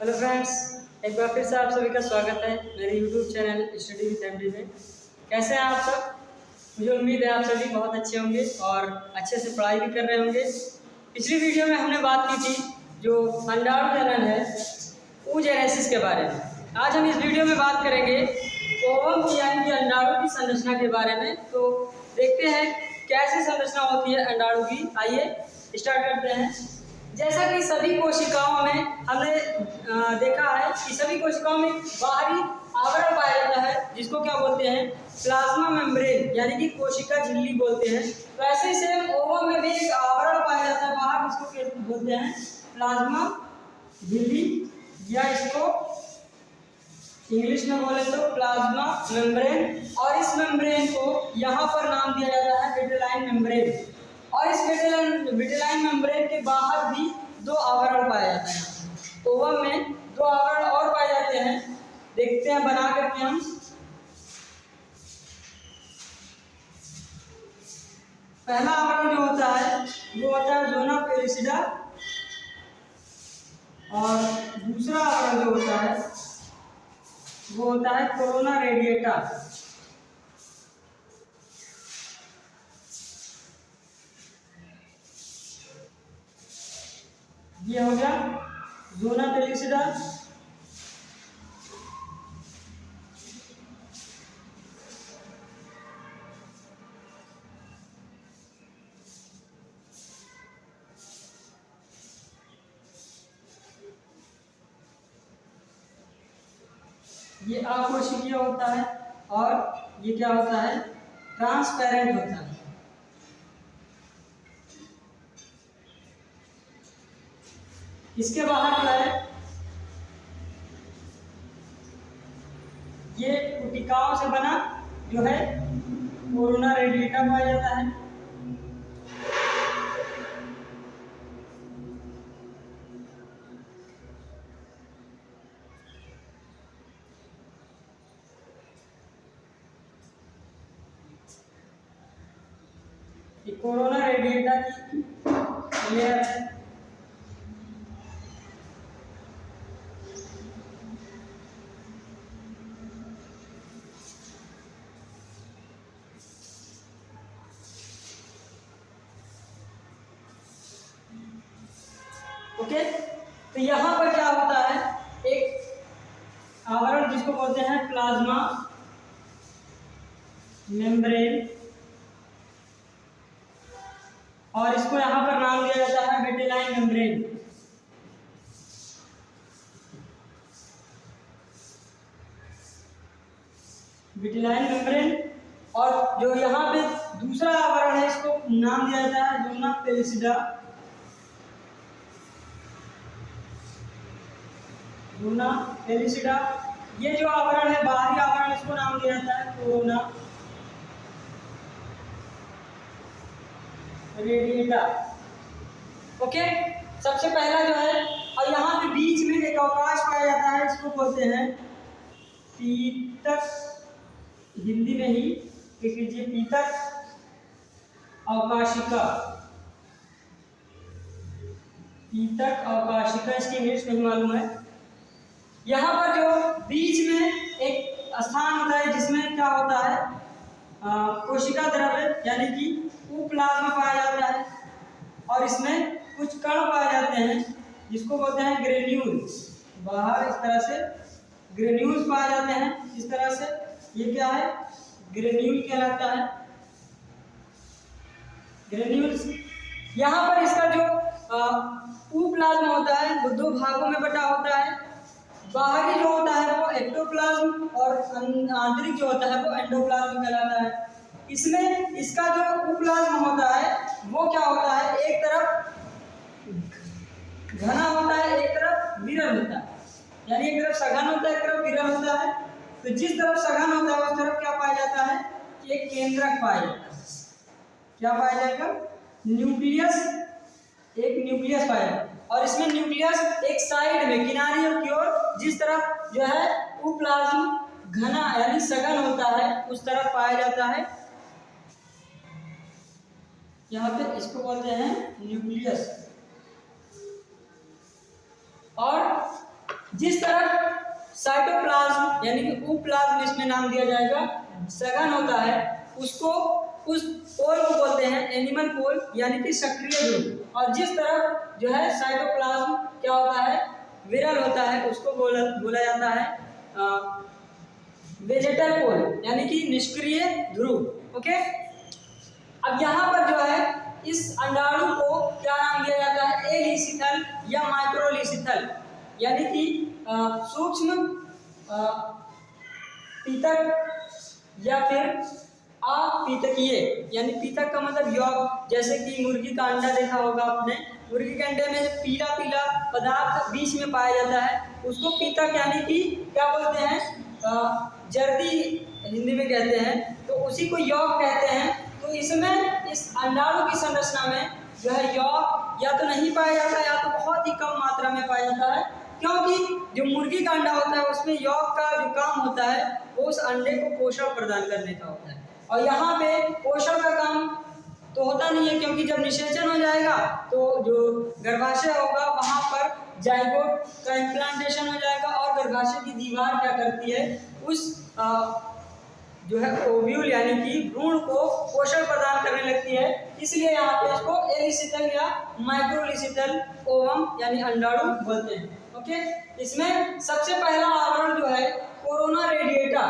Hello friends, एक बार फिर से आप सभी का स्वागत है मेरे YouTube channel study with MD में। कैसे हैं आप सब? मुझे उम्मीद है आप सभी बहुत अच्छे होंगे और अच्छे से पढ़ाई भी कर रहे होंगे। पिछली वीडियो में हमने बात की थी जो अंडाणु जनन है oogenesis के बारे में। आज हम इस वीडियो में बात करेंगे ओवम की यानी कि अंडाणु की संरचना के बारे में। तो देखते हैं कैसी संरचना होती है अंडाणु की। आइए स्टार्ट करते हैं। जैसा कि सभी कोशिकाओं में हमने देखा है कि सभी कोशिकाओं में बाहरी आवरण पाया जाता है जिसको क्या बोलते हैं, प्लाज्मा मेम्ब्रेन यानी कि कोशिका झिल्ली बोलते हैं। तो ऐसे ही सेम ओवम में भी एक आवरण पाया जाता है बाहर, जिसको क्या बोलते हैं, प्लाज्मा झिल्ली, या इसको इंग्लिश में बोले तो प्लाज्मा मेम्ब्रेन। और इस मेम्ब्रेन को यहाँ पर नाम दिया जाता है विटेलाइन मेम्ब्रेन। और इस विटेलाइन मेम्ब्रेन के बाहर भी दो आवरण पाए जाते हैं। ओवम में दो आवरण और पाए जाते हैं, देखते हैं बना करके हम। पहला आवरण जो होता है वो होता है जोना पेलिसिडा, और दूसरा आवरण जो होता है वो होता है कोरोना रेडिएटा। ये हो गया जोना पेलिसिडा। ये अकोशिकीय होता है और ये क्या होता है, ट्रांसपेरेंट होता है। इसके बाहर जो है ये कोशिकाओं से बना जो है कोरोना रेडिएटा पाया जाता है। ये कोरोना रेडिएटा की लेयर है। ओके, तो यहाँ पर क्या होता है, एक आवरण जिसको बोलते हैं प्लाज्मा मेम्ब्रेन, और इसको यहाँ पर नाम दिया जाता है विटेलाइन मेम्ब्रेन। Vitelline membrane. और जो यहाँ पे दूसरा आवरण है इसको नाम दिया जाता है जोना पेलिसिडा। जोना पेलिसिडा, ये जो आवरण है बाहरी आवरण, इसको नाम दिया जाता है कोरोना रेडिएटा। ओके, सबसे पहला जो है, और यहाँ पे बीच में एक अवकाश पाया जाता है, इसको बोलते हैं पीतक, हिंदी में ही लिख लीजिए पीतक अवकाशिका। पीतक अवकाशिका, इसकी इंग्लिश नहीं मालूम है। यहाँ पर जो बीच में एक स्थान होता है जिसमें क्या होता है, कोशिका द्रव्य यानी कि प्लाज्मा पाया जाता है, और इसमें कुछ कण पाए जाते हैं जिसको बोलते हैं ग्रेन्यूल्स। बाहर इस तरह से ग्रेन्यूल्स पाए जाते हैं, इस तरह से। ये क्या है, ग्रेन्यूल कहलाता है, ग्रेन्यूल्स। यहाँ पर इसका जो प्लाज्मा होता है वो दो भागों में बटा होता है। बाहरी जो होता है वो एक्टोप्लाज्म, और आंतरिक जो होता है वो एंडोप्लाज्म कहलाता है। इसमें इसका जो प्लाज्मा होता है वो क्या होता है, एक तरफ घना होता है, एक तरफ विरल होता है, यानी एक तरफ सघन होता है, एक तरफ विरल होता है। तो जिस तरफ सघन होता है उस तरफ क्या पाया जाता है, एक केंद्रक पाया जाता है। क्या पाया जाएगा, न्यूक्लियस, एक न्यूक्लियस पाया जाएगा। और इसमें न्यूक्लियस एक साइड में, किनारियों की ओर, जिस तरफ जो है प्लाज्म घना यानी सघन होता है उस तरफ पाया जाता है। यहाँ पे इसको बोलते हैं न्यूक्लियस। और जिस तरफ साइटोप्लाज्म यानी कि उप्लाज्म इसमें नाम दिया जाएगा, सघन होता है, उसको उस पोल को बोलते हैं एनिमल पोल यानी कि सक्रिय ध्रुव। और जिस तरफ जो है साइटोप्लाज्म क्या होता है, विरल होता है, उसको बोला जाता है वेजेटल पोल यानी कि निष्क्रिय ध्रुव। ओके, अब यहाँ पर जो है इस अंडाणु को क्या नाम दिया जाता है, एलिसिथल या माइक्रोलिसिथल यानी कि सूक्ष्म पीतक या फिर अपीतकीय, यानी पीतक का मतलब यौग। जैसे कि मुर्गी का अंडा देखा होगा आपने, मुर्गी के अंडे में पीला पीला पदार्थ बीच में पाया जाता है, उसको पीतक यानी कि क्या बोलते हैं, जर्दी हिंदी में कहते हैं, तो उसी को यौग कहते हैं। तो इसमें इस अंडाणु की संरचना में जो है यौग या तो नहीं पाया जाता है या तो बहुत ही कम मात्रा में पाया जाता है, क्योंकि जो मुर्गी का अंडा होता है उसमें यौग का जो काम होता है वो उस अंडे को पोषण प्रदान करने का होता है। और यहाँ पे पोषण का काम तो होता नहीं है, क्योंकि जब निषेचन हो जाएगा तो जो गर्भाशय होगा वहाँ पर जाइगोट का इम्प्लांटेशन हो जाएगा और गर्भाशय की दीवार क्या करती है, उस जो है ओव्यूल यानी कि भ्रूण को पोषण प्रदान करने लगती है। इसलिए यहाँ पे इसको एलिसिथल या माइक्रोलिसिथल ओवम यानी अंडाणु बोलते हैं। ओके, इसमें सबसे पहला आवरण जो है कोरोना रेडिएटा,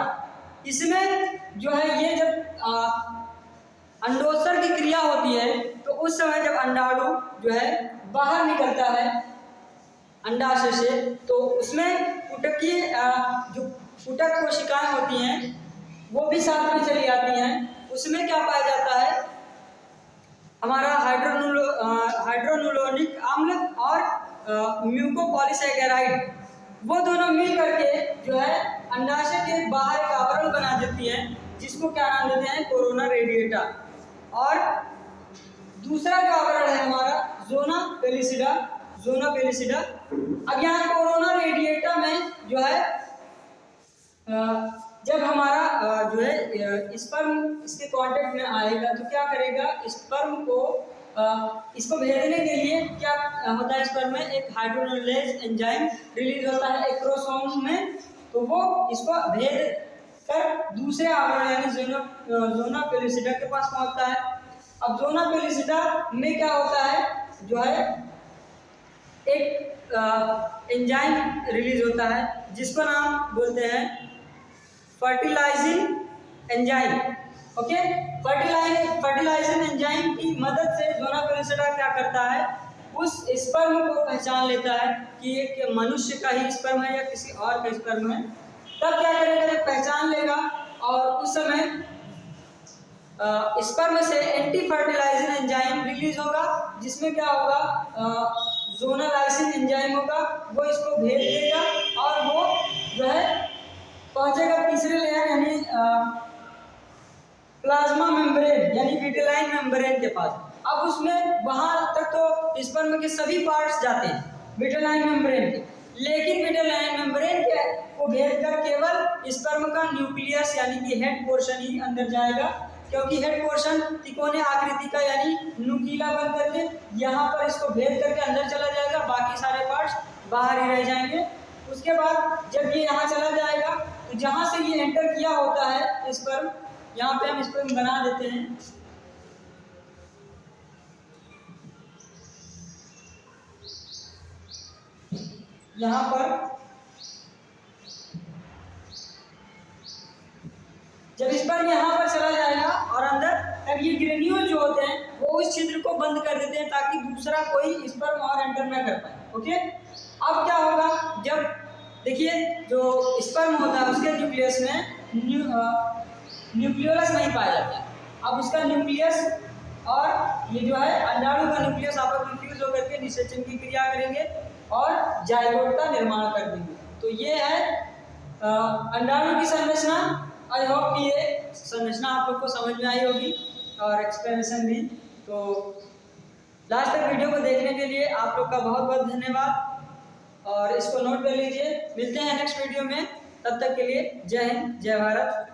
इसमें जो है ये जब अंडोत्सर्ग की क्रिया होती है तो उस समय जब अंडाणु जो है बाहर निकलता है अंडाशय से, तो उसमें पुटकीय जो पुटक कोशिकाएं होती हैं वो भी साथ में चली आती हैं। उसमें क्या पाया जाता है, हमारा हाइड्रोनुलोनिक अम्ल और म्यूकोपॉलीसैकेराइड, वो दोनों मिल करके जो है अंडाशय के बाहर एक आवरण बना देती हैं, जिसको क्या नाम देते हैं, कोरोना रेडिएटा। और दूसरा जो आवरण है हमारा जोना पेलिसिडा, जोना पेलिसिडा। अब यहाँ कोरोना रेडिएटा में जो है जब हमारा जो है स्पर्म इसके कांटेक्ट में आएगा तो क्या करेगा, स्पर्म को इसको भेजने के लिए क्या होता है, स्पर्म में एक हाइड्रोलाइज एंजाइम रिलीज होता है एक्रोसोम में, तो वो इसको भेज कर दूसरे आवरण यानी जोना पेलिसिडा के पास पहुंचता है। अब जोना पेलिसिडा में क्या होता है, जो है एक एंजाइम रिलीज होता है जिसको नाम बोलते हैं fertilising enzyme. Okay, fertilising enzyme की मदद से जोना पेलिसिडा क्या करता है, उस स्पर्म को पहचान लेता है कि एक मनुष्य का ही स्पर्म है या किसी और का स्पर्म है। तब क्या करेगा, जब पहचान लेगा और उस समय स्पर्म से एंटी फर्टिलाइजिंग एंजाइम रिलीज होगा, जिसमें क्या होगा, जोनालाइसिन एंजाइम होगा, वो इसको भेज देगा और वो जो है पहुंचेगा तीसरे लेयर यानी प्लाज्मा मेम्ब्रेन यानी विटेलाइन मेम्ब्रेन के पास। अब उसमें वहां तक तो स्पर्म के सभी पार्ट्स जाते हैं विटेलाइन मेम्ब्रेन के, लेकिन विटेलाइन मेम्ब्रेन के को भेजकर केवल स्पर्म का न्यूक्लियस यानी कि हेड पोर्शन ही अंदर जाएगा, क्योंकि हेड पोर्शन तिकोने आकृति का यानी नुकीला बन करके यहाँ पर इसको भेज करके अंदर चला जाएगा, बाकी सारे पार्ट्स बाहर ही रह जाएंगे। उसके बाद जब ये यहाँ चला जाएगा तो जहाँ से ये एंटर किया होता है स्पर्म, यहाँ पे हम स्पर्म बना देते हैं, यहाँ पर जब स्पर्म यहाँ पर चला जाएगा और अंदर, तब ये ग्रेन्यूल जो होते हैं वो उस छिद्र को बंद कर देते हैं ताकि दूसरा कोई स्पर्म और एंटर न कर पाए। ओके, अब क्या होगा, जब देखिए जो स्पर्म होता है उसके न्यूक्लियस में न्यूक्लियोलस नहीं पाया जाता है। अब उसका न्यूक्लियस और ये जो है अंडाणु का न्यूक्लियस आपस में फ्यूज होकर के निषेचन की क्रिया करेंगे और जाइगोट का निर्माण कर देंगे। तो ये है अंडाणु की संरचना। आई होप कि ये संरचना आप लोग को समझ में आई होगी और एक्सप्लेनेशन भी। तो लास्ट तक वीडियो को देखने के लिए आप लोग का बहुत बहुत धन्यवाद और इसको नोट कर लीजिए। मिलते हैं नेक्स्ट वीडियो में, तब तक के लिए जय हिंद, जय भारत।